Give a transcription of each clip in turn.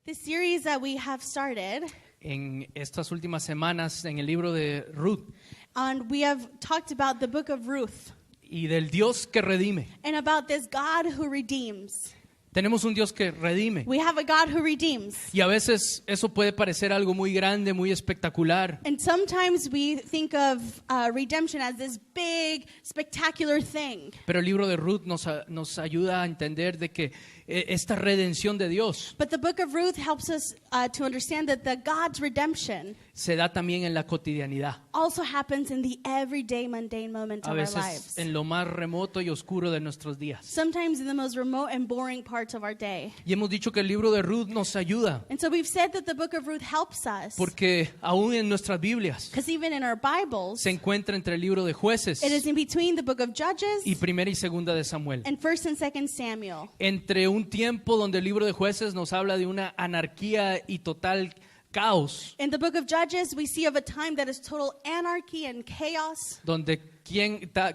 This series that we have started, En estas últimas semanas en el libro de Ruth and we have talked about the book of Ruth y del Dios que redime. and about this God who redeems. Tenemos un Dios que redime We have a God who redeems. y a veces eso puede parecer algo muy grande, muy espectacular, And sometimes we think of redemption as this big, spectacular thing. pero el libro de Ruth nos ayuda a entender de que esta redención de Dios But the book of Ruth helps us to understand that the God's redemption se da también en la cotidianidad, also happens in the everyday, mundane moments a of our veces lives. en lo más remoto y oscuro de nuestros días. Sometimes in the most remote and boring parts of our day. Y hemos dicho que el libro de Ruth nos ayuda And so we've said that the book of Ruth helps us porque aún en nuestras Biblias because even in our Bibles, se encuentra entre el libro de Jueces it is in between the book of Judges y Primera y Segunda de Samuel. and 1st and 2nd Samuel. Entre un tiempo donde el libro de Jueces nos habla de una anarquía y total caos, In the book of Judges, we see of a time that is total anarchy and chaos, donde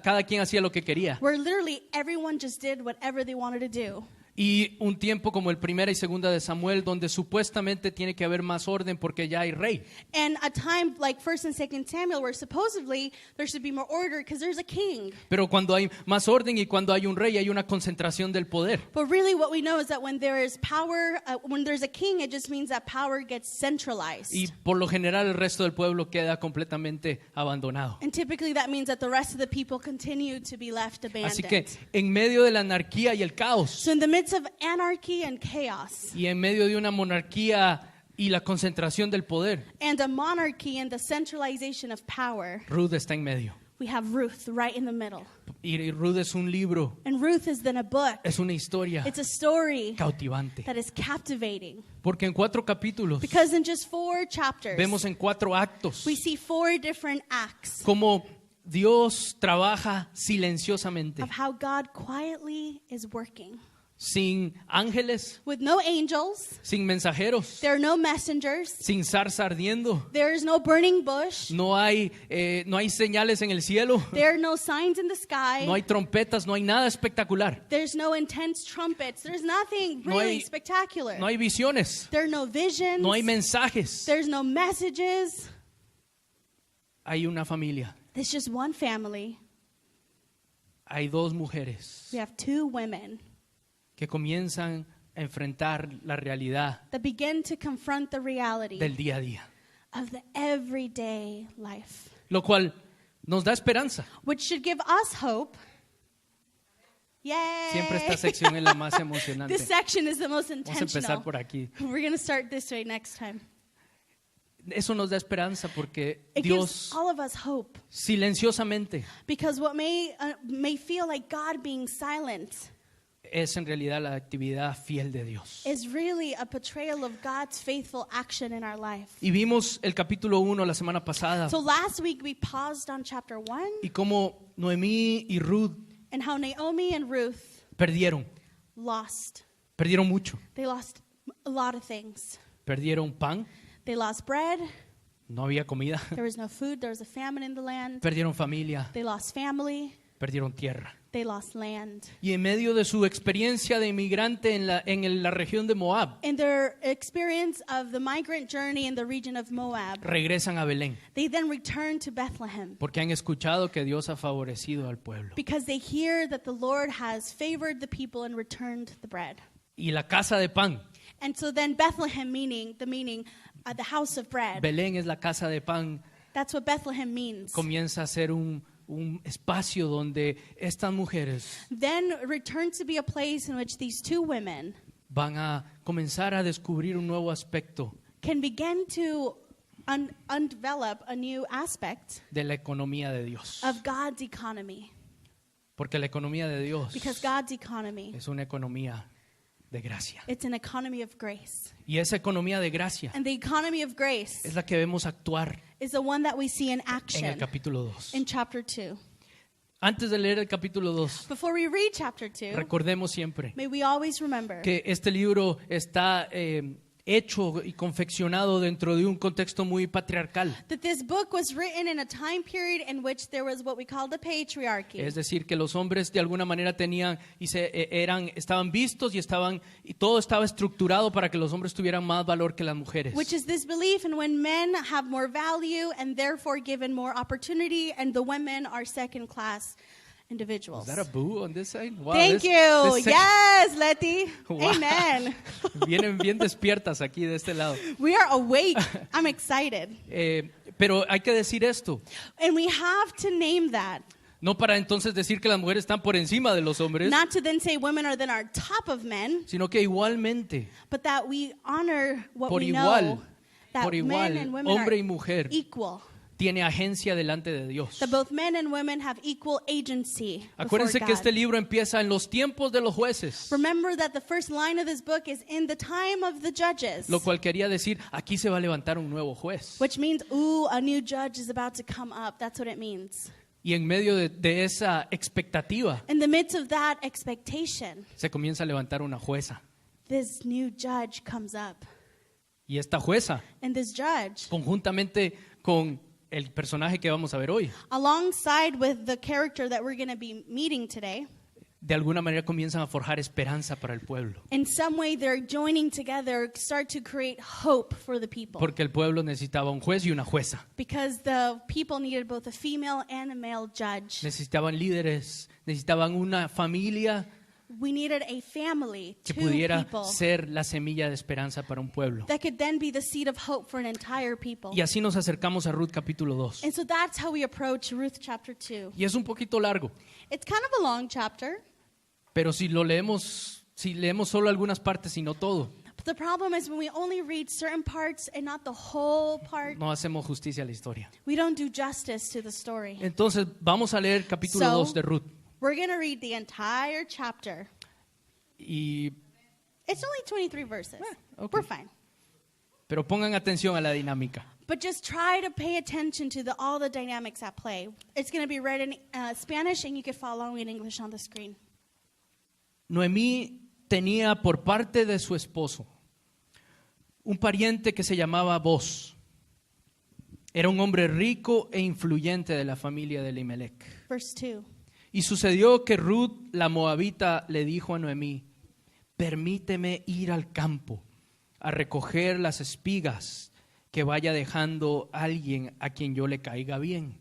cada quien hacía lo que quería. where literally everyone just did whatever they wanted to do. Y un tiempo como el Primera y Segunda de Samuel, donde supuestamente tiene que haber más orden porque ya hay rey. And a time like 1st and 2nd Samuel, where supposedly there should be more order because there's a king. Pero cuando hay más orden y cuando hay un rey, hay una concentración del poder. But really what we know is that when there is power, when there's a king, it just means that power gets centralized. Y por lo general el resto del pueblo queda completamente abandonado. And typically that means that the rest of the people continue to be left Así abandoned. que en medio de la anarquía y el caos, So in the midst of anarchy and chaos, y en medio de una monarquía y la concentración del poder, and a monarchy and the centralization of power, Ruth está en medio. we have Ruth right in the middle. Y Ruth es un libro, And Ruth is then a book. es una historia It's a story cautivante. that is captivating. Porque en 4 capítulos Because in just 4 chapters, vemos en 4 actos we see 4 different acts cómo Dios trabaja silenciosamente, of how God quietly is working. sin ángeles, With no angels, sin mensajeros, there are no messengers, sin zarza ardiendo. there is no burning bush, No hay señales en el cielo, there are no signs in the sky, no hay trompetas, no hay nada espectacular, there's no intense trumpets, there's nothing No really hay- spectacular. no hay visiones, There are no visions, no hay mensajes. there's no messages. Hay una familia, There's just one family. hay 2 mujeres We have 2 women que comienzan a enfrentar la realidad that begin to confront the reality del día a día, of the everyday life, lo cual nos da esperanza. which should give us hope. Yay! Siempre esta sección es la más emocionante. This section is the most Vamos a empezar intentional. por aquí. We're going to start this way next time. Eso nos da esperanza porque It Dios gives all of us hope silenciosamente because what may feel like God being silent es en realidad la actividad fiel de Dios. is really a portrayal of God's faithful action in our life. Y vimos el capítulo 1 la semana pasada So last week we paused on chapter 1 y cómo Noemí y Ruth and how Naomi and Ruth perdieron mucho. They lost a lot of things. Perdieron pan, They lost bread. no había comida. There was no food. There was a famine in the land. Perdieron familia, They lost family. perdieron tierra. They lost land. Y en medio de su experiencia de inmigrante en la región de Moab, In their experience of the migrant journey in the region of Moab, regresan a Belén they then return to Bethlehem porque han escuchado que Dios ha favorecido al pueblo. because they hear that the Lord has favored the people and returned the bread. Y la casa de pan, And so then Bethlehem meaning the house of bread. Belén es la casa de pan, That's what Bethlehem means. comienza a ser un espacio donde estas mujeres Then returned to be a place in which these 2 women van a comenzar a descubrir un nuevo aspecto can begin to undevelop a new aspect de la economía de Dios. of God's economy. Porque la economía de Dios Because God's economy, es una economía de gracia. it's an economy of grace. Y esa economía de gracia And the economy of grace es la que vemos actuar is the one that we see in en el action capítulo 2. in chapter 2. Antes de leer el capítulo 2, Before we read chapter 2, recordemos siempre may we always remember que este libro está hecho y confeccionado dentro de un contexto muy patriarcal. That this book was written in a time period in which there was what we call the patriarchy. Es decir, que los hombres de alguna manera tenían y estaban vistos y todo estaba estructurado para que los hombres tuvieran más valor que las mujeres. Which is this belief in when men have more value and therefore given more opportunity, and the women are second class individuals. Is that a boo on this side? Wow, Thank this you. section- Yes, Letty. Wow. Amen. Vienen bien despiertas aquí de este lado. We are awake. I'm excited. Pero hay que decir esto, And we have to name that. no para entonces decir que las mujeres están por encima de los hombres, Not to then say women are then our top of men, sino que igualmente, but that we honor what por we igual, know. That por igual, men and women hombre are y mujer equal. tiene agencia delante de Dios. That both men and women have equal agency before Acuérdense que God. este libro empieza en los tiempos de los jueces, Remember that the first line of this book is in the time of the judges, lo cual quería decir, aquí se va a levantar un nuevo juez. which means, ooh, a new judge is about to come up. That's what it means. Y en medio de esa expectativa, In the midst of that expectation, se comienza a levantar una jueza. this new judge comes up. Y esta jueza, And this judge, conjuntamente con el personaje que vamos a ver hoy, alongside with the character that we're going to be meeting today, de alguna manera comienzan a forjar esperanza para el pueblo. in some way they're joining together, start to create hope for the people. Porque el pueblo necesitaba un juez y una jueza. Because the people needed both a female and a male judge. Necesitaban líderes, necesitaban una familia We needed a family, que two pudiera people, ser la semilla de esperanza para un pueblo. that could then be the seed of hope for an entire people. Y así nos acercamos a Ruth capítulo 2. And so that's how we approach Ruth chapter 2. Y es un poquito largo, It's kind of a long chapter, pero si leemos solo algunas partes y no todo, but the problem is when we only read certain parts and not the whole part, no hacemos justicia a la historia. we don't do justice to the story. Entonces, vamos a leer capítulo So- 2 de Ruth. We're going to read the entire chapter. Y, It's only 23 verses. okay. We're fine. pero pongan atención a la dinámica. But just try to pay attention to all the dynamics at play. It's going to be read in Spanish, and you can follow along in English on the screen. Noemí tenía por parte de su esposo un pariente que se llamaba Boz. Era un hombre rico e influyente de la familia de Elimelech. Verse 2. Y sucedió que Ruth, la moabita, le dijo a Noemí: permíteme ir al campo a recoger las espigas que vaya dejando alguien a quien yo le caiga bien.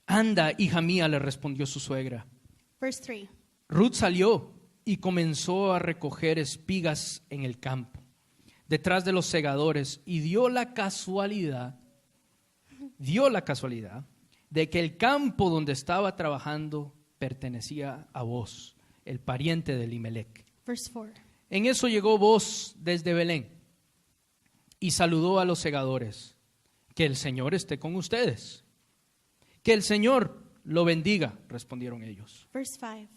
Anda, hija mía, le respondió su suegra. Verse 3. Ruth salió y comenzó a recoger espigas en el campo, detrás de los segadores, y dio la casualidad de que el campo donde estaba trabajando pertenecía a Boz, el pariente de Elimelech. Verse 4. En eso llegó Boz desde Belén y saludó a los segadores. Que el Señor esté con ustedes. Que el Señor lo bendiga, respondieron ellos. Verse 5.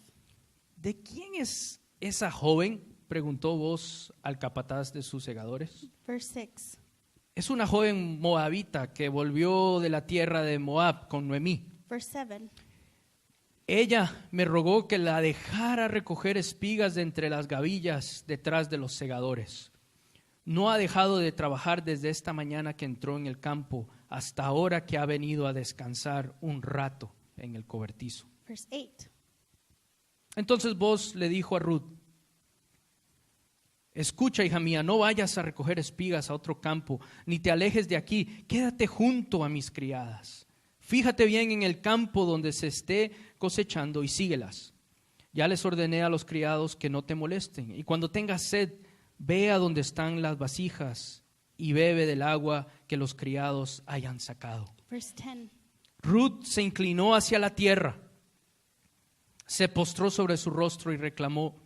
¿De quién es esa joven?, preguntó Boz al capataz de sus segadores. Verse 6. Es una joven moabita que volvió de la tierra de Moab con Noemí. Verse 7. Ella me rogó que la dejara recoger espigas de entre las gavillas detrás de los segadores. No ha dejado de trabajar desde esta mañana que entró en el campo hasta ahora que ha venido a descansar un rato en el cobertizo. Verse 8. Entonces Boz le dijo a Ruth: escucha, hija mía, no vayas a recoger espigas a otro campo, ni te alejes de aquí, quédate junto a mis criadas. Fíjate bien en el campo donde se esté cosechando y síguelas. Ya les ordené a los criados que no te molesten, y cuando tengas sed, ve a donde están las vasijas y bebe del agua que los criados hayan sacado. Verse 10. Ruth se inclinó hacia la tierra, se postró sobre su rostro y reclamó: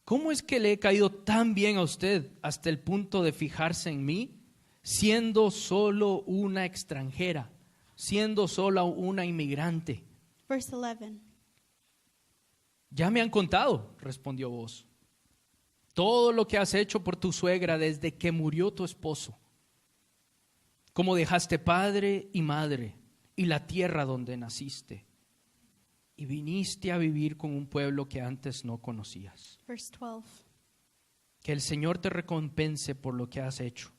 ¿cómo es que le he caído tan bien a usted hasta el punto de fijarse en mí, siendo solo una extranjera, siendo solo una inmigrante? Verse 11. Ya me han contado, respondió Boz, todo lo que has hecho por tu suegra desde que murió tu esposo, cómo dejaste padre y madre y la tierra donde naciste, y viniste a vivir con un pueblo que antes no conocías. Verse 12. Que el Señor te recompense por lo que has hecho.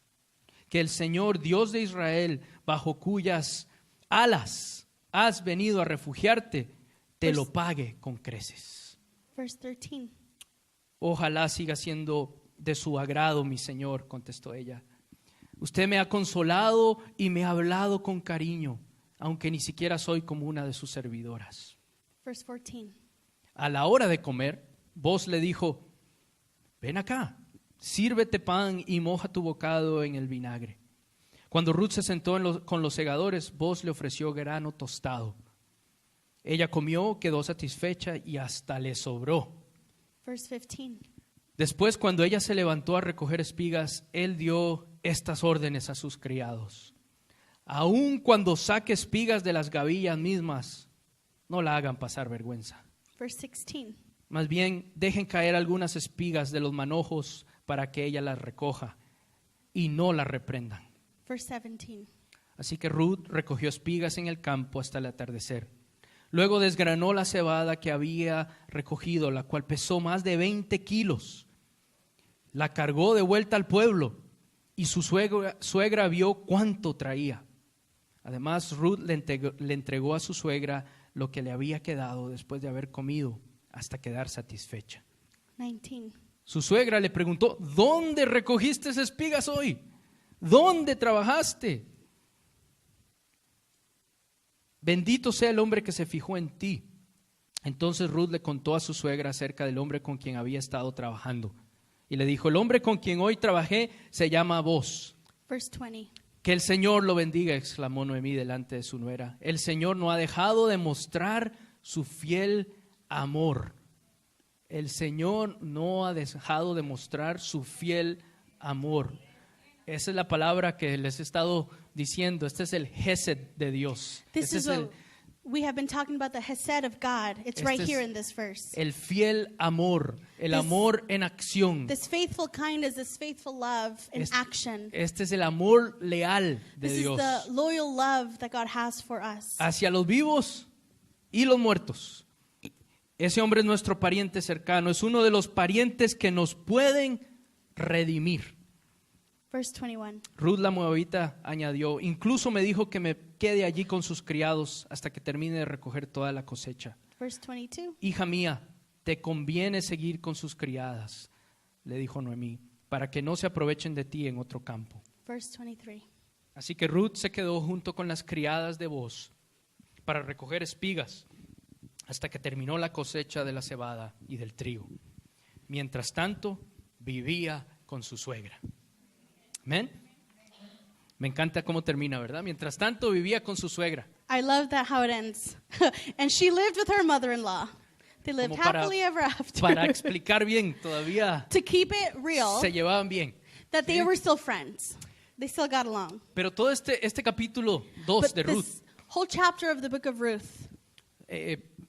Que el Señor, Dios de Israel, bajo cuyas alas has venido a refugiarte, te lo pague con creces. Verse 13. Ojalá siga siendo de su agrado, mi Señor, contestó ella. Usted me ha consolado y me ha hablado con cariño, aunque ni siquiera soy como una de sus servidoras. Verse 14. A la hora de comer, Boaz le dijo, ven acá, sírvete pan y moja tu bocado en el vinagre. Cuando Ruth se sentó con los segadores, Boaz le ofreció grano tostado. Ella comió, quedó satisfecha y hasta le sobró. Verse 15. Después, cuando ella se levantó a recoger espigas, él dio estas órdenes a sus criados. Aun cuando saque espigas de las gavillas mismas, no la hagan pasar vergüenza. Verse 16. Más bien, dejen caer algunas espigas de los manojos para que ella las recoja y no las reprendan. Verse 17. Así que Ruth recogió espigas en el campo hasta el atardecer. Luego desgranó la cebada que había recogido, la cual pesó más de 20 kilos. La cargó de vuelta al pueblo y su suegra vio cuánto traía. Además, Ruth le entregó a su suegra lo que le había quedado después de haber comido hasta quedar satisfecha. 19. Su suegra le preguntó, ¿dónde recogiste esas espigas hoy? ¿Dónde trabajaste? Bendito sea el hombre que se fijó en ti. Entonces Ruth le contó a su suegra acerca del hombre con quien había estado trabajando. Y le dijo, el hombre con quien hoy trabajé se llama Boaz. Verse 20. Que el Señor lo bendiga, exclamó Noemí delante de su nuera. El Señor no ha dejado de mostrar su fiel amor. El Señor no ha dejado de mostrar su fiel amor. Esa es la palabra que les he estado diciendo. Este es el Hesed de Dios. This Este is es we have been talking about the Hesed of God. It's right here in this verse. el fiel amor, el amor en acción. This faithful kindness, this faithful love in action. Este es el amor leal de This Dios is the loyal love that God has for us. hacia los vivos y los muertos. Ese hombre es nuestro pariente cercano, es uno de los parientes que nos pueden redimir. Verse 21. Ruth la moabita añadió, incluso me dijo que me quede allí con sus criados hasta que termine de recoger toda la cosecha. Verse 22. Hija mía, te conviene seguir con sus criadas, le dijo Noemí, para que no se aprovechen de ti en otro campo. Verse 23. Así que Ruth se quedó junto con las criadas de Boaz para recoger espigas hasta que terminó la cosecha de la cebada y del trigo. Mientras tanto, vivía con su suegra. Amén. Me encanta cómo termina, ¿verdad? Mientras tanto, vivía con su suegra. I love that how it ends. And she lived with her mother-in-law. They lived Como para- happily ever after. Para explicar bien, todavía To keep it real, se llevaban bien. that they ¿sí? were still friends. They still got along. Pero todo este capítulo 2 But de Ruth, this whole chapter of the book of Ruth,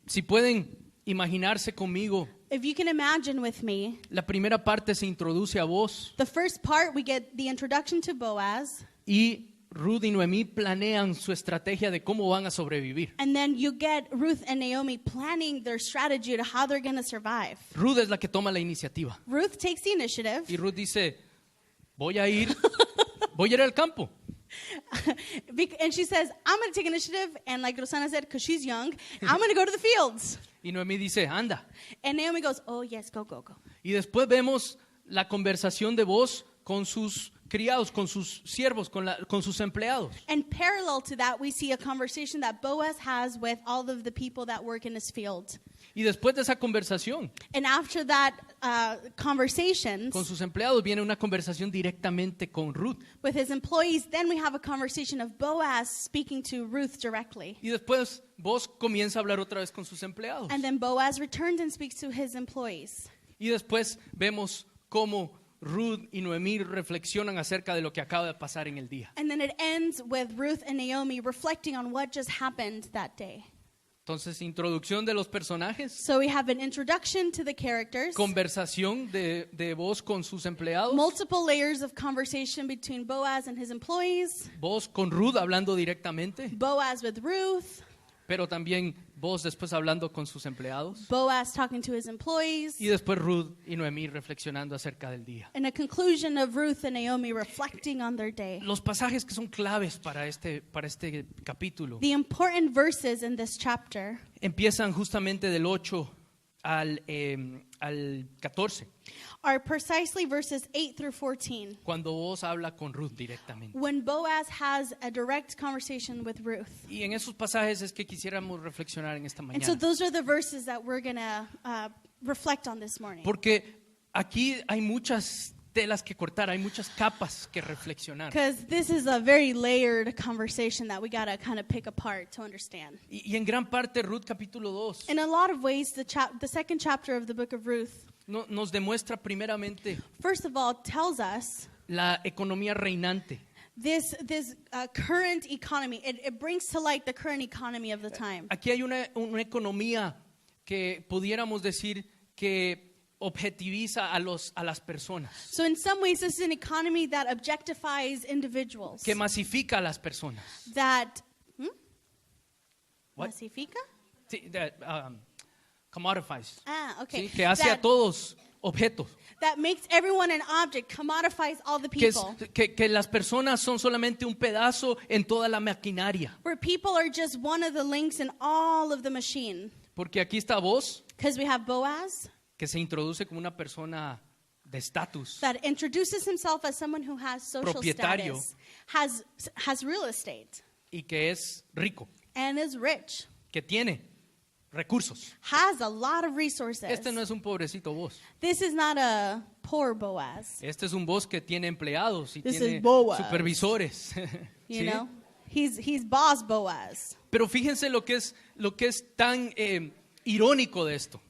si pueden imaginarse conmigo, if you can imagine with me, la primera parte se introduce a Boaz the first part we get the introduction to Boaz, y Ruth y Noemí planean su estrategia de cómo van a sobrevivir. and then you get Ruth and Naomi planning their strategy to how they're going to survive. Ruth es la que toma la iniciativa Ruth takes the initiative, y Ruth dice, voy a ir al campo. and she says, I'm going to take initiative, and like Rosana said, because she's young, I'm going to go to the fields. Y Noemí dice, anda. And Naomi goes, oh yes, go, go, go. Y después vemos la conversación de Boaz con sus criados, con sus siervos, con sus empleados. And parallel to that, we see a conversation that Boaz has with all of the people that work in his field. Y después de esa conversación And after that conversations con sus empleados viene una conversación directamente con Ruth. with his employees, then we have a conversation of Boaz speaking to Ruth directly. Y después Boaz comienza a hablar otra vez con sus empleados. And then Boaz returns and speaks to his employees. Y después vemos cómo Ruth y Noemí reflexionan acerca de lo que acaba de pasar en el día. And then it ends with Ruth and Naomi reflecting on what just happened that day. Entonces, introducción de los personajes, So we have an introduction to the characters, conversación de Boaz con sus empleados, multiple layers of conversation between Boaz and his employees, Boaz con Ruth hablando directamente, Boaz with Ruth, pero también Boaz después hablando con sus empleados Boaz talking to his employees, y después Ruth y Noemí reflexionando acerca del día. and a conclusion of Ruth and Naomi reflecting on their day. Los pasajes que son claves para este capítulo The important verses in this chapter empiezan justamente del 8 al 14, are precisely verses 8 through 14, cuando Boaz habla con Ruth directamente. when Boaz has a direct conversation with Ruth. Y en esos pasajes es que quisiéramos reflexionar en esta And so mañana. those are the verses that we're going to reflect on this morning. Porque aquí hay muchas telas que cortar, hay muchas capas que reflexionar. Because this is a very layered conversation that we got to kind of pick apart to understand. Y en gran parte Ruth capítulo 2 In a lot of ways, the second chapter of the book of Ruth, nos demuestra primeramente first of all, tells us la economía reinante. this current economy. It brings to light the current economy of the time. Aquí hay una economía que pudiéramos decir que objetiviza a las personas, So in some ways, this is an economy that objectifies individuals. que masifica a las personas. That, What? ¿Masifica? Sí, that, commodifies. Ah, okay. ¿Sí? Que hace a todos objetos. That makes everyone an object, commodifies all the Que, people. que las personas son solamente un pedazo en toda la maquinaria. Where people are just one of the links in all of the machine. Porque aquí está Boaz, Because we have Boaz que se introduce como una persona de estatus, that introduces himself as someone who has social Propietario. status, has real estate, y que es rico, and is rich, que tiene recursos. has a lot of resources. Este no es un pobrecito Boaz. This is not a poor Boaz, Este es un Boaz que tiene empleados y This tiene is Boaz. supervisores. you ¿Sí? know? He's boss Boaz. Pero fíjense lo que es tan irónico de esto.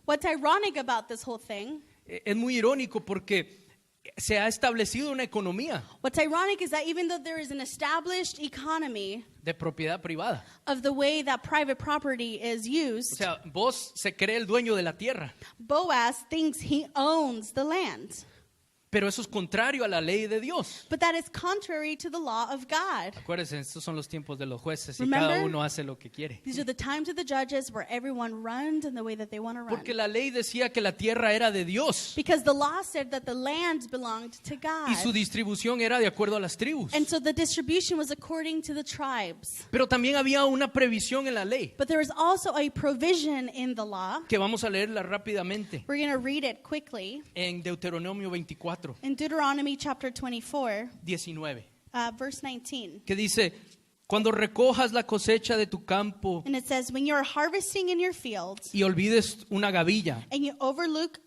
What's ironic about this whole thing, Es muy irónico porque se ha establecido una economía what's ironic is that even though there is an established economy de propiedad privada. of the way that private property is O used, sea, Boaz se cree el dueño de la tierra, Boaz thinks he owns the land. pero eso es contrario a la ley de Dios. But that is contrary to the law of God. Acuérdense, estos son los tiempos de los jueces y Remember? cada uno hace lo que quiere. These are the times of the judges where everyone runs in the way that they want to run. Porque la ley decía que la tierra era de Dios Because the law said that the land belonged to y su God. distribución era de acuerdo a las tribus. And so the distribution was according to the tribes. Pero también había una previsión en la ley But there was also a provision in the law. que vamos a leerla rápidamente We're going to read it quickly. en Deuteronomio 24, In Deuteronomy chapter 24, 19, verse 19. que dice, cuando recojas la cosecha de tu campo And it says, when you're harvesting in your fields y olvides una gavilla, and you overlook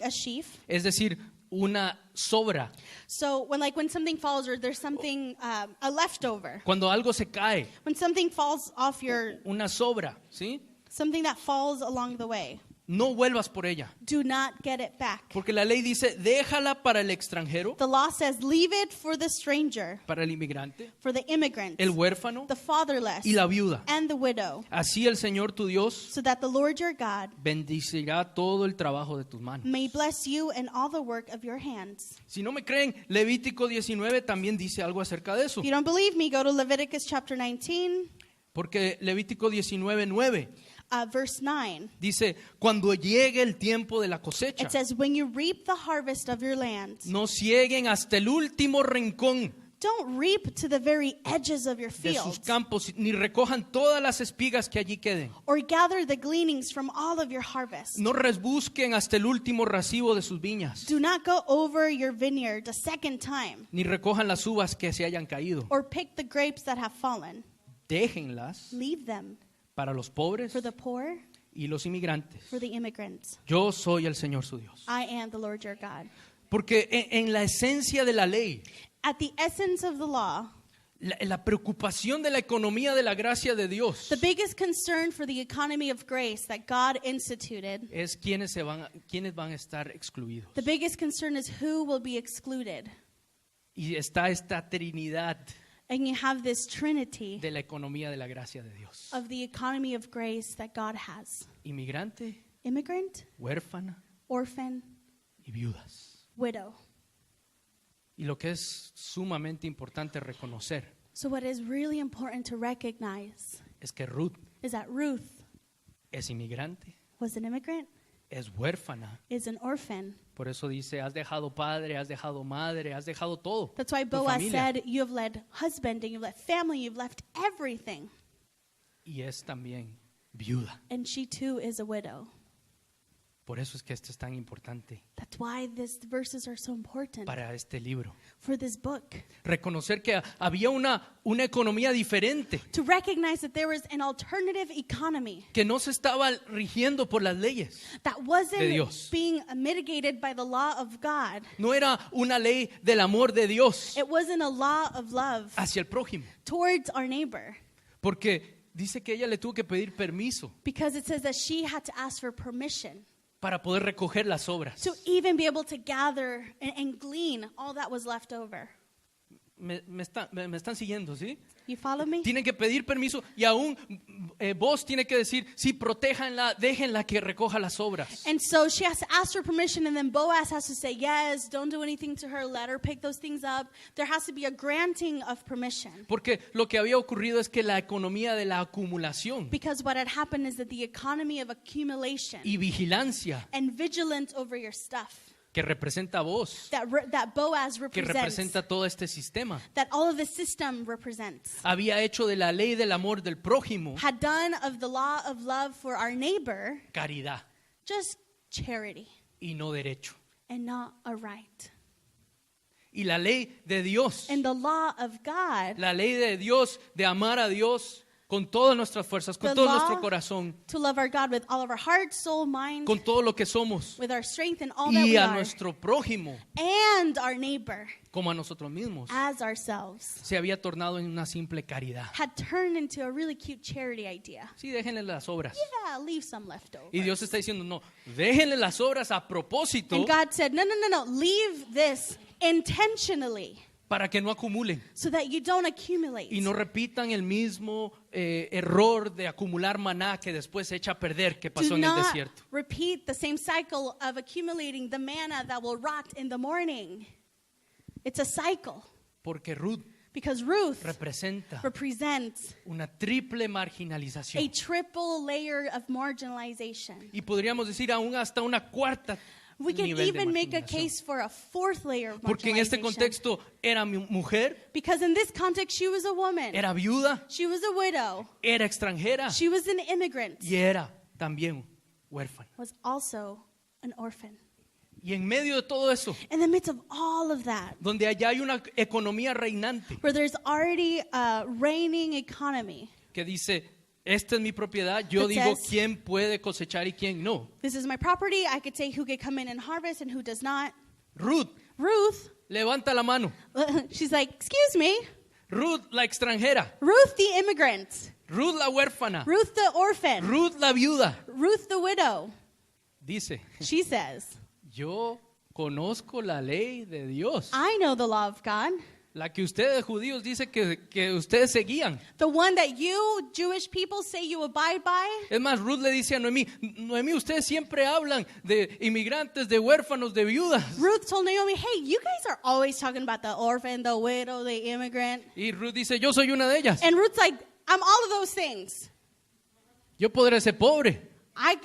a sheaf. es decir, una sobra, So when something falls or there's something, a leftover, cuando algo se cae, when something falls off una sobra, ¿sí? something that falls along the way, No vuelvas por ella, do not get it back. porque la ley dice, déjala para el extranjero, The law says, leave it for the stranger, para el inmigrante, for the immigrant, el huérfano the fatherless, y la viuda. and the widow, Así el Señor tu Dios so that the Lord your God bendecirá todo el trabajo de tus manos. may bless you and all the work of your hands. Si no me creen, Levítico 19 también dice algo acerca de eso. If you don't believe me, go to Leviticus chapter 19, Porque Levítico 19:9 verse 9. dice, cuando llegue el tiempo de la cosecha, It says, when you reap the harvest of your land, no cieguen hasta el último rincón don't reap to the very edges of your de sus fields, campos, ni recojan todas las espigas que allí queden. or gather the gleanings from all of your harvest. No rebusquen hasta el último racimo de sus viñas, Do not go over your vineyard a second time, ni recojan las uvas que se hayan caído. or pick the grapes that have fallen. Déjenlas Leave them para los pobres for the poor, y los inmigrantes. for the immigrants. Yo soy el Señor su Dios. I am the Lord your God. Porque en la esencia de la ley, At the essence of the law, la preocupación de la economía de la gracia de Dios the biggest concern for the economy of grace that God instituted, es quiénes van a estar excluidos. the biggest concern is who will be excluded. Y está esta trinidad And you have this trinity de la economía de la gracia de Dios. of the economy of grace that God has. Inmigrante, Immigrant, huérfana orphan, y viudas. widow. Y lo que es sumamente importante reconocer So what is really important to recognize es que Ruth is that Ruth es inmigrante, was an immigrant, es huérfana. is an orphan. Por eso dice, has dejado padre, has dejado madre, has dejado todo. That's why tu Boaz familia. said, you have led husbanding, you've left family, you've left everything. Y es también viuda. And she too is a widow. Por eso es que esto es tan importante That's why these verses are so important para este libro. for this book. Reconocer que había una economía diferente, To recognize that there was an alternative economy que no se estaba rigiendo por las leyes. that De wasn't Dios. being mitigated by the law of God. No era una ley del amor de Dios It wasn't a law of love hacia el prójimo. towards our neighbor. Porque dice que ella le tuvo que pedir permiso Because it says that she had to ask for permission para poder recoger las obras. to even be able to gather and glean all that was left over. Me están siguiendo, ¿sí? You follow me? Tienen que pedir permiso y aún vos tiene que decir, sí, protéjanla, déjenla que recoja las obras. And so she has to ask for permission, and then Boaz has to say, yes, don't do anything to her, let her pick those things up. There has to be a granting of permission. Porque lo que había ocurrido es que la economía de la acumulación Because what had happened is that the economy of accumulation y vigilancia and vigilance over your stuff que representa a vos, that Boaz que represents, representa todo este sistema, that all of the system represents, había hecho de la ley del amor del prójimo had done of the law of love for our neighbor caridad just charity y no derecho. and not a right. Y la ley de Dios, And the law of God, la ley de Dios de amar a Dios con todas nuestras fuerzas, con The todo law nuestro corazón, to love our God with all of our heart, soul, mind, con todo lo que somos, with our strength and all that y we a are, nuestro prójimo and our neighbor como a nosotros mismos, as ourselves, se había tornado en una simple caridad. had turned into a really cute charity idea. Sí, déjenle las obras. Yeah, leave some left over. Y Dios está diciendo, no, déjenle las obras a propósito And God said, no, leave this intentionally para que no acumulen so that you don't accumulate. y no repitan el mismo error de acumular maná que después se echa a perder que pasó Do en el not desierto. repeat the same cycle of accumulating the manna that will rot in the morning. It's a cycle. Porque Ruth Because Ruth representa represents una triple a marginalización. triple layer of marginalization. Y podríamos decir aún hasta una cuarta We can nivel de even make a marginación. case for a fourth layer of Porque en este marginalization. contexto era mujer, Because in this context, she was a woman. era viuda, She was a widow. era extranjera She was an immigrant. y era también huérfana. Was also an orphan. Y en medio de todo eso, In the midst of all of that, donde allá hay una economía reinante where there's already a reigning economy, que dice, esta es mi propiedad, yo That digo says- quién puede cosechar y quién no. this is my property. I could say who could come in and harvest and who does not. Ruth, Ruth, levanta la mano. she's like, excuse me. Ruth, la extranjera. Ruth the immigrant. Ruth, la huérfana. Ruth the orphan. Ruth, la viuda. Ruth the widow. Dice, She says, yo conozco la ley de Dios. I know the law of God. La que ustedes judíos dicen que ustedes seguían. The one that you Jewish people say you abide by. Es más, Ruth le dice a Noemí, Noemí, ustedes siempre hablan de inmigrantes, de huérfanos, de viudas. Ruth told Naomi, hey, you guys are always talking about the orphan, the widow, the immigrant. Y Ruth dice, yo soy una de ellas. And Ruth's like, I'm all of those things. Yo podré ser pobre. I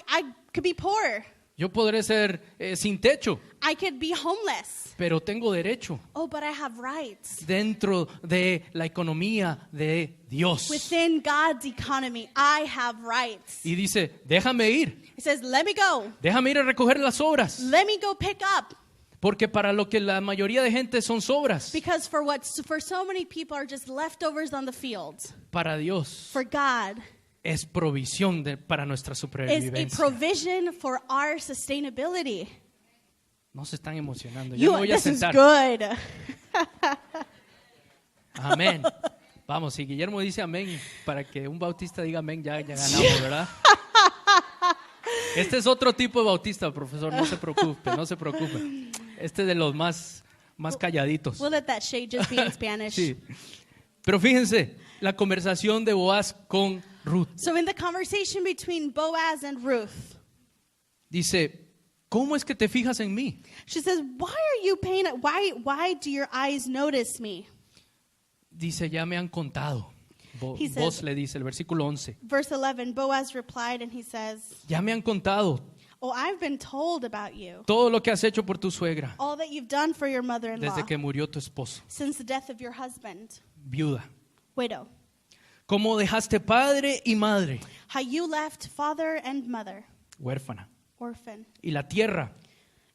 could be poor. Yo podré ser sin techo, I could be homeless. pero tengo derecho Oh, but I have rights. dentro de la economía de Dios. Within God's economy, I have rights. Y dice, déjame ir, He says, let me go. déjame ir a recoger las obras, Let me go pick up. porque para lo que la mayoría de gente son sobras, Because for so many people are just leftovers on the fields. para Dios For God es provisión para nuestra is a supervivencia. provision for our sustainability. No se están emocionando. Yo me voy a This is sentar. good. Amén. Vamos, si Guillermo dice amén, para que un bautista diga amén, ya ganamos, ¿verdad? Este es otro tipo de bautista, profesor, no se preocupe, no se preocupe. Este es de los más calladitos. We'll let that shade just be in Spanish. Sí. Pero fíjense, la conversación de Boaz con Ruth. So in the conversation between Boaz and Ruth, Dice, ¿cómo es que te fijas en mí? she says, "Why are you paying? Why do your eyes notice me?" Dice, ya me han contado He says- Vos le dice, el versículo 11, Verse 11, Boaz replied and he says, ya me han contado "Oh, I've been told about you, todo lo que has hecho por tu suegra all that you've done for your mother-in-law desde que murió tu esposo, since the death of your husband, viuda. widow. Cómo dejaste padre y madre, How you left father and mother, huérfana, orphan, y la tierra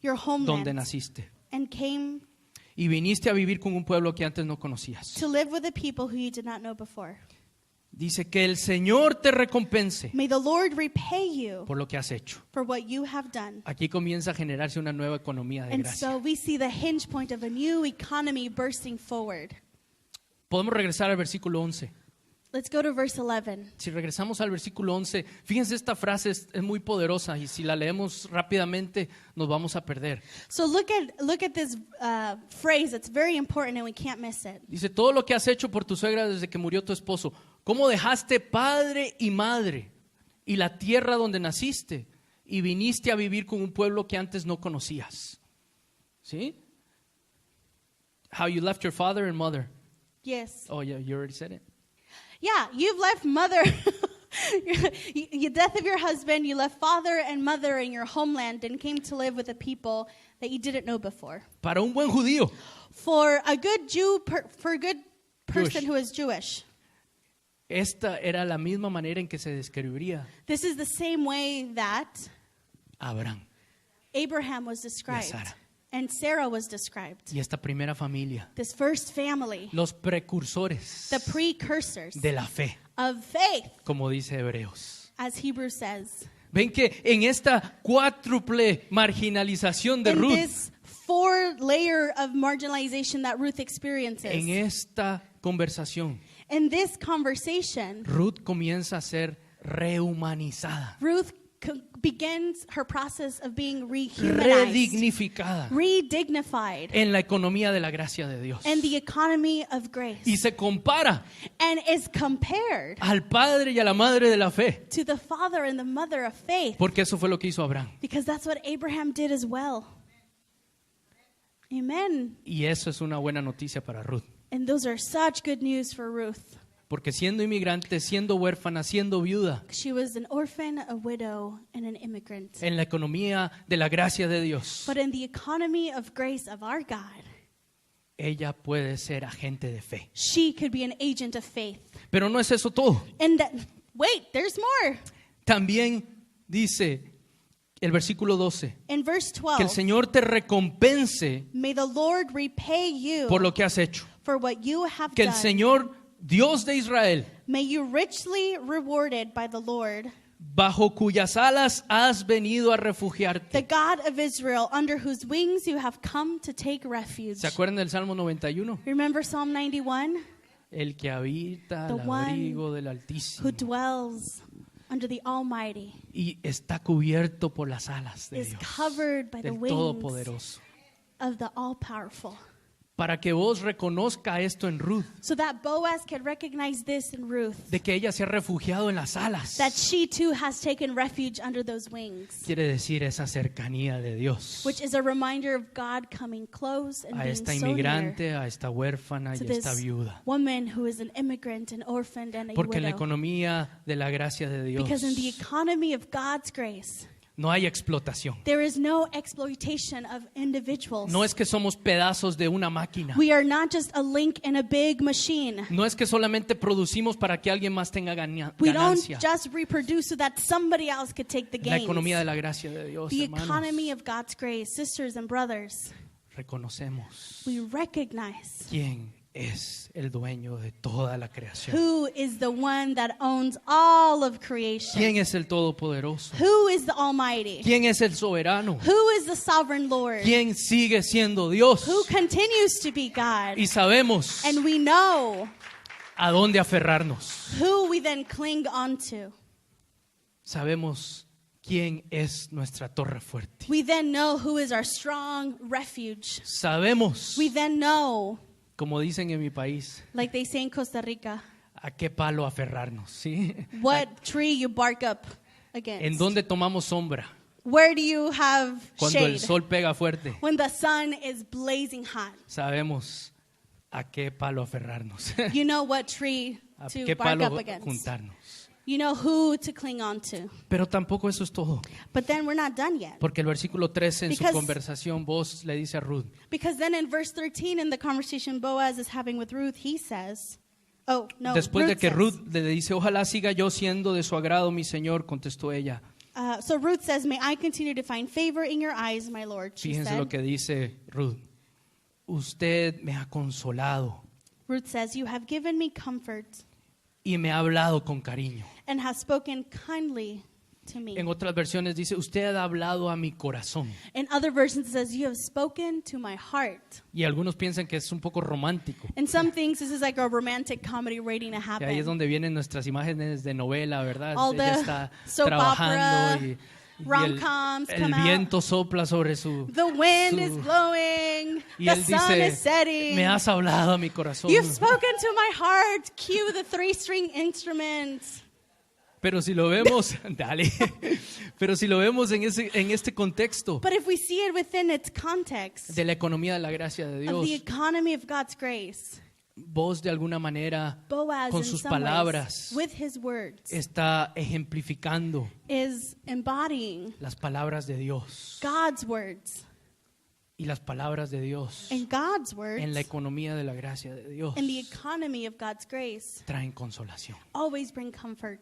your donde homeland, naciste. and came Y viniste a vivir con un pueblo que antes no conocías. to live with a people who you did not know before. Dice que el Señor te recompense May the Lord repay you por lo que has hecho. for what you have done." Aquí comienza a generarse una nueva economía de And gracia. so we see the hinge point of a new economy bursting forward. Podemos regresar al versículo 11. Let's go to verse 11. Si regresamos al versículo 11, fíjense, esta frase es muy poderosa y si la leemos rápidamente nos vamos a perder. So look at this phrase. It's very important and we can't miss it. Dice, todo lo que has hecho por tu suegra desde que murió tu esposo, cómo dejaste padre y madre y la tierra donde naciste y viniste a vivir con un pueblo que antes no conocías. ¿Sí? How you left your father and mother. Yes. Oh, yeah, you already said it. Yeah, you've left mother, the death of your husband, you left father and mother in your homeland and came to live with a people that you didn't know before. Para un buen judío, For a good Jew, for a good person Jewish. who is Jewish, esta era la misma manera en que se describiría this is the same way that Abraham Abraham was described Sara. and Sarah was described. y esta primera familia, This first family, los precursores the precursors de la fe, of faith, como dice Hebreos. as Hebrews says. Ven que en esta cuádruple marginalización de In Ruth, this four layer of marginalization that Ruth experiences, en esta conversación, in this conversation, Ruth comienza a ser rehumanizada, Ruth begins her process of being rehumanized, redignificada redignified, en la economía de la gracia de Dios. and the economy of grace, Y se compara and is compared al padre y a la madre de la fe, to the father and the mother of faith, porque eso fue lo que hizo Abraham. because that's what Abraham did as well. Amen. Y eso es una buena noticia para Ruth. And those are such good news for Ruth. Porque siendo inmigrante, siendo huérfana, siendo viuda, She was an orphan, a widow, and an immigrant. en la economía de la gracia de Dios, But in the economy of grace of our God, ella puede ser agente de fe. she could be an agent of faith. Pero no es eso todo. And wait, there's more. También dice el versículo 12, In verse que el 12, Señor te recompense may the Lord repay you por lo que has hecho. for what you have Que el done. Señor, Dios de Israel, May you richly rewarded by the Lord, bajo cuyas alas has venido a the refugiarte. God of Israel, under whose wings you have come to take refuge. ¿Se acuerdan del Salmo 91? Remember Psalm 91? El que habita The al one abrigo del Who Altísimo dwells under the Almighty y está cubierto por las alas de is Dios, covered by the del wings Todopoderoso. of the All-Powerful. Para que vos reconozca esto en Ruth, So that Boaz can recognize this in Ruth, de que ella se ha refugiado en las alas. that she too has taken refuge under those wings, Quiere decir esa cercanía de Dios which is a reminder of God coming close and a being esta so near inmigrante, a esta huérfana to y a esta this viuda. woman who is an immigrant, an orphan, and a Porque en la widow. economía de la gracia de Dios Because in the economy of God's grace, no hay explotación. there is no exploitation of individuals. No es que somos pedazos de una máquina. We are not just a link in a big machine. No es que solamente producimos para que alguien más tenga We don't ganancia. just reproduce so that somebody else could take the La economía de gains. la gracia de Dios, The hermanos. economy of God's grace, sisters and brothers, Reconocemos we recognize quién es el dueño de toda la creación. who is the one that owns all of creation. ¿Quién es el Todopoderoso? Who is the Almighty? ¿Quién es el soberano? Who is the sovereign Lord? ¿Quién sigue siendo Dios? Who continues to be God? Y sabemos And we know a dónde aferrarnos. who we then cling onto. Sabemos quién es nuestra torre fuerte. We then know who is our strong refuge. Sabemos, We then know, como dicen en mi país, like they say in Costa Rica, a qué palo aferrarnos, ¿sí? what tree you bark up En against. dónde tomamos sombra Where do you have cuando el shade? sol pega fuerte. When the sun is blazing hot. Sabemos a qué palo aferrarnos. You know what tree a to qué bark palo up against. juntarnos. You know who to cling on to. Pero tampoco eso es todo, But then we're not done yet. porque el versículo 13 en su Because- conversación, Boaz le dice a Ruth, Because then in verse 13, in the conversation Boaz is having with Ruth, he says, oh, no, después de Ruth que says, Ruth le dice, ojalá siga yo siendo de su agrado, mi señor, contestó ella. so Ruth says, may I continue to find favor in your eyes, my Lord, she Fíjense said. lo que dice Ruth. Usted me ha consolado Ruth says, you have given me comfort y me ha hablado con cariño. and have spoken kindly to me. En otras versiones dice, usted ha hablado a mi corazón. In other versions it says, you have spoken to my heart. Y algunos piensan que es un poco romántico. In some things, this is like a romantic comedy waiting to Y happen. ahí es donde vienen nuestras imágenes de novela, ¿verdad? All Ella the está soap trabajando opera, y rom-coms el come out. viento sopla sobre su... The wind is su- blowing. y The él sun dice, is setting. me has hablado a mi corazón. You've spoken to my heart. Cue the 3-string instruments. Pero si lo vemos, dale. Pero si lo vemos en este contexto But if we see it within its context de la economía de la gracia de of Dios, the economy of God's grace, vos de alguna manera Boaz, con in sus some palabras, ways, with his words, está ejemplificando is embodying las palabras de Dios. God's words. Y las palabras de Dios And God's words, en la economía de la gracia de Dios in the economy of God's grace, traen consolación. always bring comfort.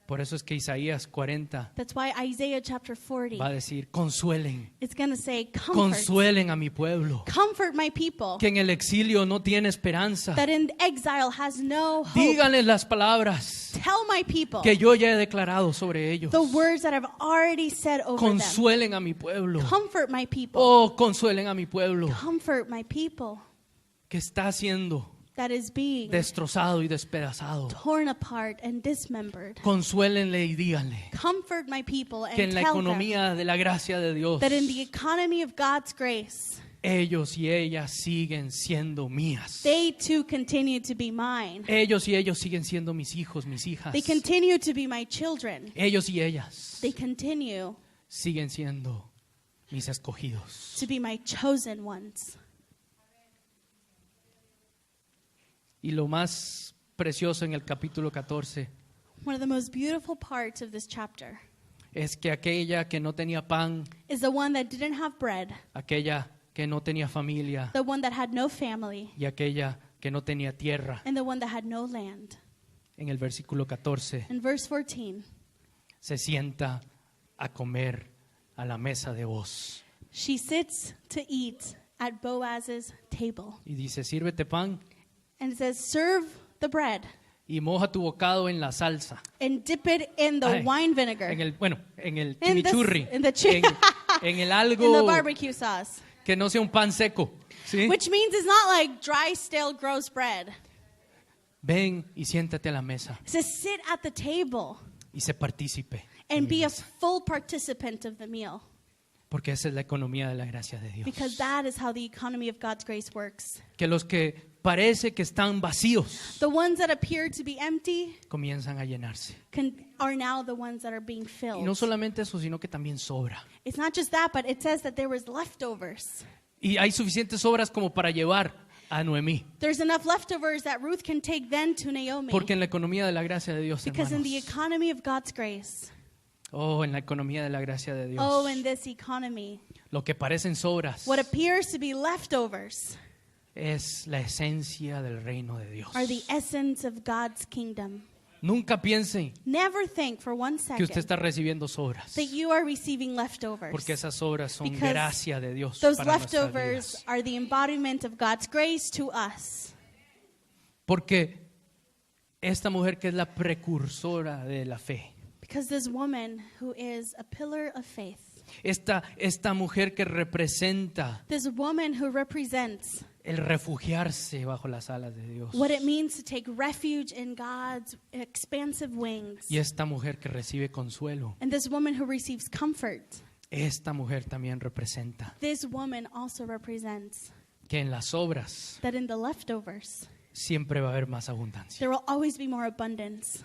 Por eso es que Isaías 40 That's why Isaiah chapter 40 va a decir, consuelen, is going to say, comfort, consuelen a mi pueblo, comfort my people, que en el exilio no tiene esperanza. that in exile has no hope. Díganles las palabras Tell my people que yo ya he declarado sobre ellos. the words that I've already said over them. Consuelen a mi pueblo. Comfort my people. Oh, consuelen a mi pueblo Comfort my people que está siendo that is being destrozado y despedazado. torn apart and dismembered. Consuélenle y díganle Comfort my people and que en la tell them economía de la gracia de Dios, that in the economy of God's grace, ellos y ellas siguen siendo mías. they too continue to be mine. Ellos y ellos siguen siendo mis hijos, mis hijas. They continue to be my children. Ellos y ellas They continue siguen siendo mis escogidos. to be my chosen ones. Y lo más precioso en el capítulo 14 One of the most beautiful parts of this chapter es que aquella que no tenía pan, is the one that didn't have bread, aquella que no tenía familia the one that had no family, y aquella que no tenía tierra, and the one that had no land. en el versículo 14 In verse 14, se sienta a comer a la mesa de Boaz. she sits to eat at Boaz's table. Y dice, sírvete pan And it says, serve the bread y moja tu bocado en la salsa. and dip it in the Ay, wine vinegar, En el, bueno, en el In the- chimichurri. in the chi- en el in the algo barbecue sauce. que no sea un pan seco. ¿Sí? Which means it's not like dry, stale, gross bread. Ven y siéntate a la mesa It says, sit at the table y sé partícipe. and be a full participant of the meal. Porque esa es la economía de la gracia de Dios. Because that is how the economy of God's grace works. Que los que parece que están vacíos The ones that appear to be empty comienzan a llenarse. are now the ones that are being Y filled. no solamente eso, sino que también sobra. It's not just that, but it says that there was leftovers. Y hay suficientes sobras como para llevar a Noemí. There's enough leftovers that Ruth can take then to Naomi. Porque en la economía de la gracia de Dios, Because in the hermanos, economy of God's grace, en la economía de la gracia de Dios, oh, in this economy, lo que parecen sobras what appears to be leftovers es la esencia del reino de Dios. are the essence of God's kingdom. Nunca piensen Never think for one que usted second está recibiendo sobras, that you are receiving leftovers. porque esas sobras son Because gracia de Dios Those para nuestras leftovers vidas. are the embodiment of God's grace to us. Porque esta mujer que es la precursora de la fe, Because this woman who is a pillar of faith, esta mujer que representa this woman who represents el refugiarse bajo las alas de Dios, what it means to take refuge in God's expansive wings, y esta mujer que recibe consuelo, and this woman who receives comfort, esta mujer también representa this woman also represents que en las obras that in the leftovers, siempre va a haber más abundancia. there will always be more abundance.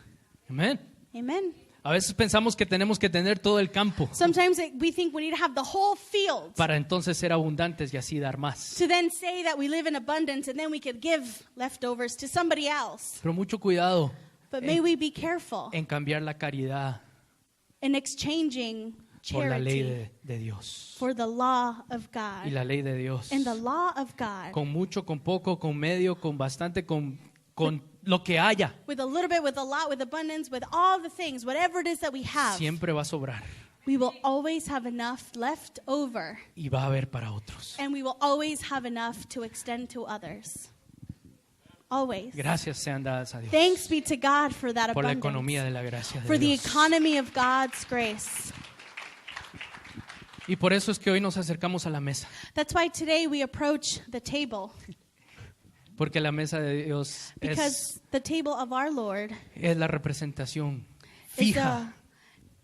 Amén. Amen. A veces pensamos que tenemos que tener todo el campo Sometimes we think we need to have the whole field para entonces ser abundantes y así dar más. to then say that we live in abundance and then we could give leftovers to somebody else. Pero mucho cuidado But may we be careful en cambiar la caridad in exchanging por la ley charity de Dios. for the law of Y God. la ley de Dios. And the law of God, Con mucho, con poco, con medio, con bastante, con lo que haya, with a little bit, with a lot, with abundance, with all the things, whatever it is that we have, siempre va a sobrar we will always have enough left over. y va a haber para otros. And we will always have enough to extend to others. Always. Gracias sean dadas a Dios Thanks be to God for that por la economía abundance, de la gracia for de the Dios. economy of God's grace. Y por eso es que hoy nos acercamos a la mesa, That's why today we approach the table, porque la mesa de Dios because the table of our Lord es la representación is fija,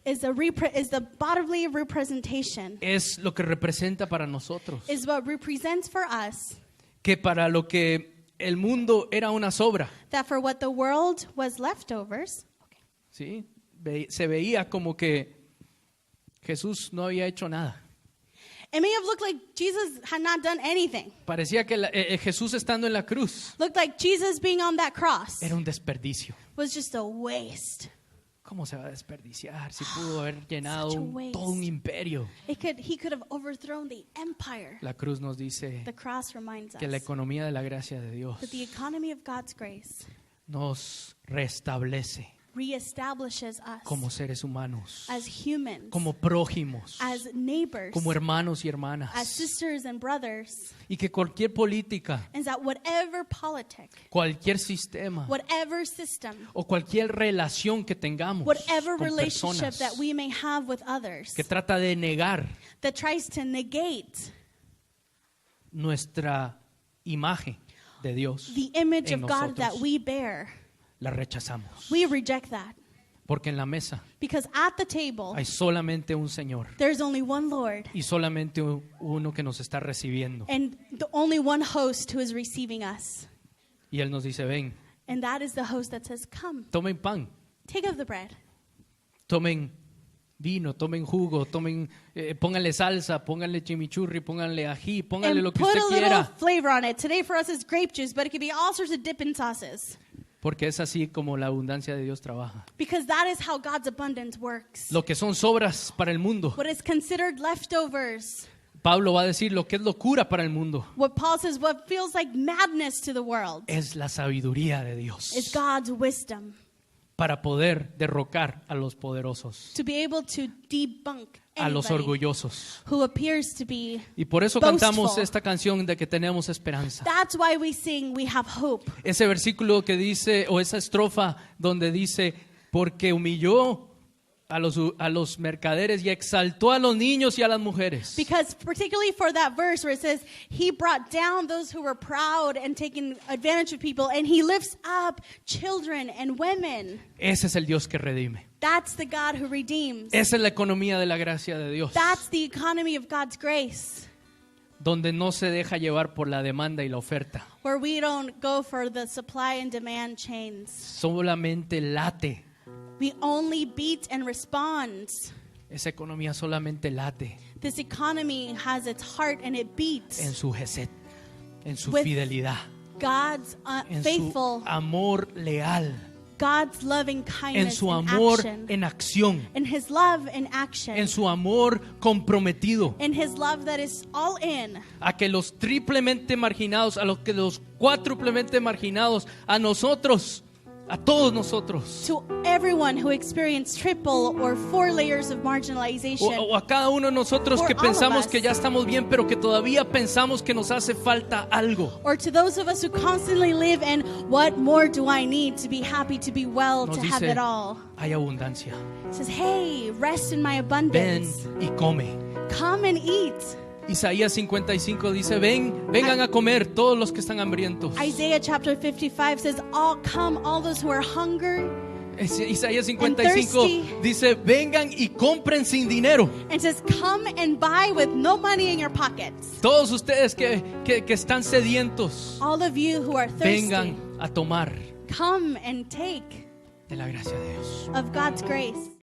the bodily representation, es lo que representa para nosotros, is what represents for us que para lo que el mundo era una sobra, that for what the world was leftovers, ¿sí? Se veía como que Jesús no había hecho nada. it may have looked like Jesus had not done anything. Parecía que Jesús estando en la cruz Looked like Jesus being on that cross era un desperdicio. was just a waste. ¿Cómo se va a desperdiciar si pudo haber llenado Such a waste. todo un imperio? He could have overthrown the empire. La cruz nos dice The cross reminds us que la economía de la gracia de Dios that the economy of God's grace nos restablece reestablishes us como seres humanos, as humans, como prójimos, as neighbors, como hermanos y as hermanas. sisters and brothers, Y que cualquier política, and that whatever politic, cualquier sistema whatever system, o cualquier relación que tengamos whatever con relationship personas that we may have with others que trata de negar that tries to negate nuestra imagen de Dios, the image en of God that nosotros, we bear, la rechazamos. we reject that. Porque en la mesa Because at the table, hay solamente un Señor there's only one Lord y solamente uno que nos está recibiendo. and the only one host who is receiving us. Y Él nos dice, ven, And that is the host that says, come, tomen pan, take of the bread. tomen vino, tomen jugo, pónganle salsa, pónganle chimichurri, pónganle ají, pónganle And lo que put usted a little quiera. flavor on it. Today for us is grape juice, but it could be all sorts of dipping sauces. Porque es así como la abundancia de Dios trabaja. Because that is how God's abundance works. Lo que son sobras para el mundo, What is considered leftovers, Pablo va a decir lo que es locura para el mundo, what Paul says, what feels like madness to the world, es la sabiduría de Dios is God's wisdom para poder derrocar a los poderosos, to be able to debunk a los anybody orgullosos. who appears to be. Y por eso Boastful. cantamos esta canción de que tenemos esperanza. That's why we sing, we have hope. Ese versículo que dice, o esa estrofa donde dice, porque humilló a los mercaderes y exaltó a los niños y a las mujeres. Because particularly for that verse where it says, he brought down those who were proud and taking advantage of people, and he lifts up children and women. Ese es el Dios que redime. That's the God who redeems. Esa es la economía de la gracia de Dios, That's the economy of God's grace, donde no se deja llevar por la demanda y la oferta. where we don't go for the supply and demand chains. Solamente late. We only beat and respond. Esa economía solamente late This economy has its heart and it beats en su gesed, en su With fidelidad, God's en faithful, su amor leal, God's loving en kindness su in amor action, en acción, in His love in action, en su amor comprometido in His love that is all in. a que los triplemente marginados, a los que los cuádruplemente marginados, a nosotros, a todos nosotros, To everyone who experienced triple or 4 layers of marginalization, o a cada uno de nosotros For que all of pensamos us. que ya estamos bien, pero que todavía pensamos que nos hace falta algo. or to those of us who constantly live in what more do I need to be happy, to be well, Nos to have dice, it all. hay abundancia. It says, hey, rest in my Ven abundance. y come. Come and eat. Isaías 55 dice, vengan a comer todos los que están hambrientos. Isaiah chapter 55 says, all come, all those who are hungry. Isaías And 55 thirsty. dice, vengan y compren sin dinero. And says, come and buy with no money in your pockets. Todos ustedes que están sedientos, All of you who are thirsty, vengan a tomar come and take de la gracia de Dios. of God's grace.